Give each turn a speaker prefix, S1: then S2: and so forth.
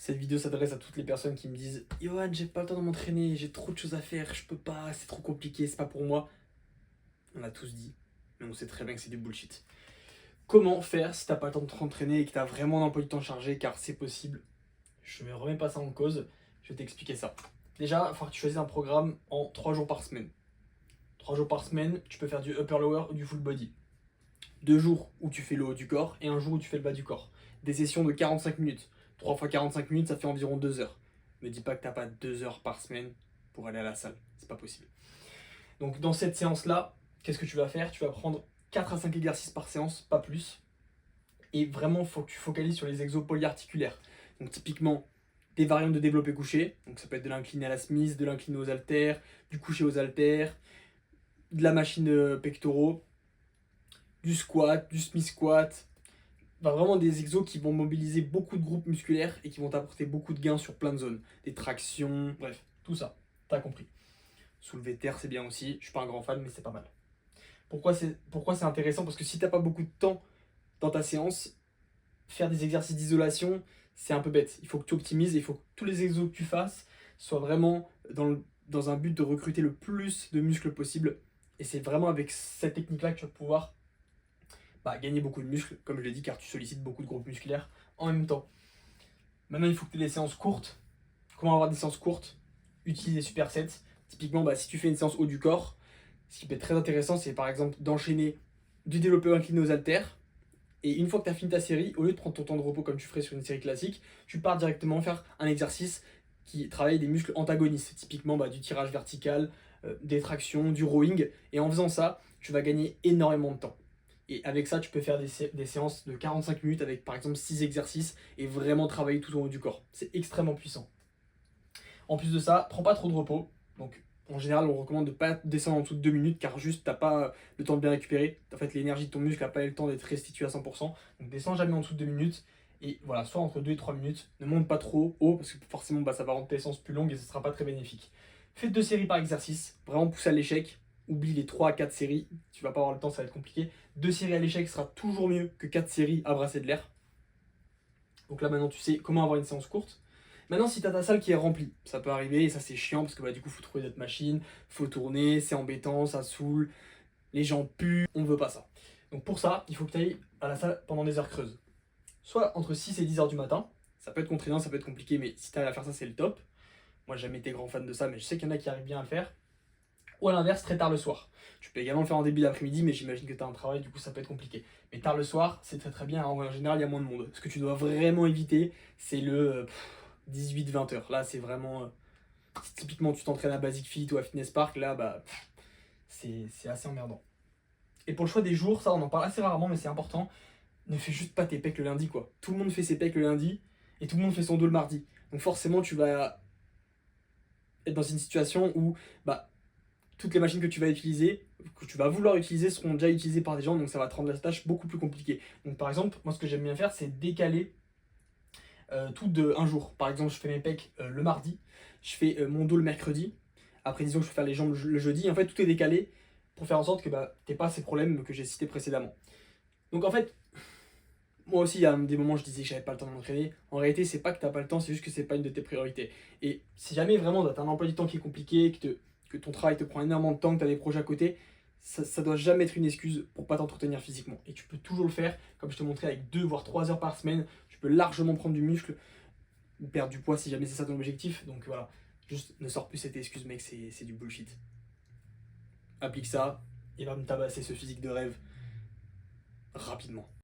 S1: Cette vidéo s'adresse à toutes les personnes qui me disent Johan, j'ai pas le temps de m'entraîner, j'ai trop de choses à faire, je peux pas, c'est trop compliqué, c'est pas pour moi. On a tous dit, mais on sait très bien que c'est du bullshit. Comment faire si t'as pas le temps de t'entraîner et que t'as vraiment un emploi du temps chargé, car c'est possible. Je ne remets pas ça en cause, je vais t'expliquer ça. Déjà, il va falloir que tu choisisses un programme en 3 jours par semaine. 3 jours par semaine, tu peux faire du upper lower ou du full body. 2 jours où tu fais le haut du corps et un jour où tu fais le bas du corps. Des sessions de 45 minutes. 3 fois 45 minutes, ça fait environ 2 heures. Me dis pas que t'as pas 2 heures par semaine pour aller à la salle. C'est pas possible. Donc dans cette séance-là, qu'est-ce que tu vas faire? Tu vas prendre 4 à 5 exercices par séance, pas plus. Et vraiment, il faut que tu focalises sur les exos polyarticulaires. Donc typiquement, des variantes de développé couché. Donc ça peut être de l'incliné à la Smith, de l'incliné aux haltères, du couché aux haltères, de la machine pectoraux, du squat, du Smith squat. Enfin, vraiment des exos qui vont mobiliser beaucoup de groupes musculaires et qui vont t'apporter beaucoup de gains sur plein de zones. Des tractions, bref, tout ça. T'as compris. Soulever de terre, c'est bien aussi. Je suis pas un grand fan, mais c'est pas mal. Pourquoi c'est intéressant? Parce que si t'as pas beaucoup de temps dans ta séance, faire des exercices d'isolation, c'est un peu bête. Il faut que tu optimises, il faut que tous les exos que tu fasses soient vraiment dans un but de recruter le plus de muscles possible. Et c'est vraiment avec cette technique-là que tu vas pouvoir gagner beaucoup de muscles, comme je l'ai dit, car tu sollicites beaucoup de groupes musculaires en même temps. Maintenant, il faut que tu aies des séances courtes. Comment avoir des séances courtes? Utilise des supersets. Typiquement, si tu fais une séance haut du corps, ce qui peut être très intéressant, c'est par exemple d'enchaîner du développé incliné aux haltères. Et une fois que tu as fini ta série, au lieu de prendre ton temps de repos comme tu ferais sur une série classique, tu pars directement faire un exercice qui travaille des muscles antagonistes, typiquement du tirage vertical, des tractions, du rowing. Et en faisant ça, tu vas gagner énormément de temps. Et avec ça, tu peux faire des séances de 45 minutes avec par exemple 6 exercices et vraiment travailler tout au haut du corps. C'est extrêmement puissant. En plus de ça, prends pas trop de repos. Donc en général, on recommande de ne pas descendre en dessous de 2 minutes car juste t'as pas le temps de bien récupérer. En fait, l'énergie de ton muscle n'a pas eu le temps d'être restituée à 100%. Donc descends jamais en dessous de 2 minutes. Et voilà, soit entre 2 et 3 minutes. Ne monte pas trop haut parce que forcément ça va rendre tes séances plus longues et ce sera pas très bénéfique. Fais 2 séries par exercice. Vraiment pousse à l'échec. Oublie les 3 à 4 séries. Tu vas pas avoir le temps, ça va être compliqué. 2 séries à l'échec sera toujours mieux que 4 séries à brasser de l'air. Donc là maintenant tu sais comment avoir une séance courte. Maintenant, si tu as ta salle qui est remplie, ça peut arriver et ça c'est chiant parce que du coup, il faut trouver d'autres machines, faut tourner, c'est embêtant, ça saoule, les gens puent, on ne veut pas ça. Donc pour ça, il faut que tu ailles à la salle pendant des heures creuses. Soit entre 6 et 10 heures du matin, ça peut être contraignant, ça peut être compliqué, mais si tu arrives à faire ça, c'est le top. Moi, j'ai jamais été grand fan de ça, mais je sais qu'il y en a qui arrivent bien à le faire. Ou à l'inverse, très tard le soir. Tu peux également le faire en début d'après-midi, mais j'imagine que tu as un travail, du coup ça peut être compliqué. Mais tard le soir, c'est très très bien, en général, il y a moins de monde. Ce que tu dois vraiment éviter, c'est le 18-20 heures. Là, c'est vraiment. Si typiquement tu t'entraînes à Basic Fit ou à Fitness Park, là, c'est assez emmerdant. Et pour le choix des jours, ça, on en parle assez rarement, mais c'est important. Ne fais juste pas tes pecs le lundi, quoi. Tout le monde fait ses pecs le lundi et tout le monde fait son dos le mardi. Donc, forcément, tu vas être dans une situation où toutes les machines que tu vas utiliser, que tu vas vouloir utiliser, seront déjà utilisées par des gens, donc ça va te rendre la tâche beaucoup plus compliquée. Donc, par exemple, moi, ce que j'aime bien faire, c'est décaler tout de un jour. Par exemple, je fais mes pecs le mardi, je fais mon dos le mercredi. Après, disons que je vais faire les jambes le jeudi. En fait, tout est décalé pour faire en sorte que t'aies pas ces problèmes que j'ai cités précédemment. Donc en fait, moi aussi, il y a des moments où je disais que j'avais pas le temps de m'entraîner. En réalité, c'est pas que t'as pas le temps, c'est juste que c'est pas une de tes priorités. Et si jamais vraiment t'as un emploi du temps qui est compliqué, que ton travail te prend énormément de temps, que t'as des projets à côté, ça doit jamais être une excuse pour pas t'entretenir physiquement. Et tu peux toujours le faire, comme je te montrais, avec 2 voire 3 heures par semaine. Tu peux largement prendre du muscle ou perdre du poids si jamais c'est ça ton objectif. Donc voilà, juste ne sors plus cette excuse, mec, c'est du bullshit. Applique ça et va me tabasser ce physique de rêve rapidement.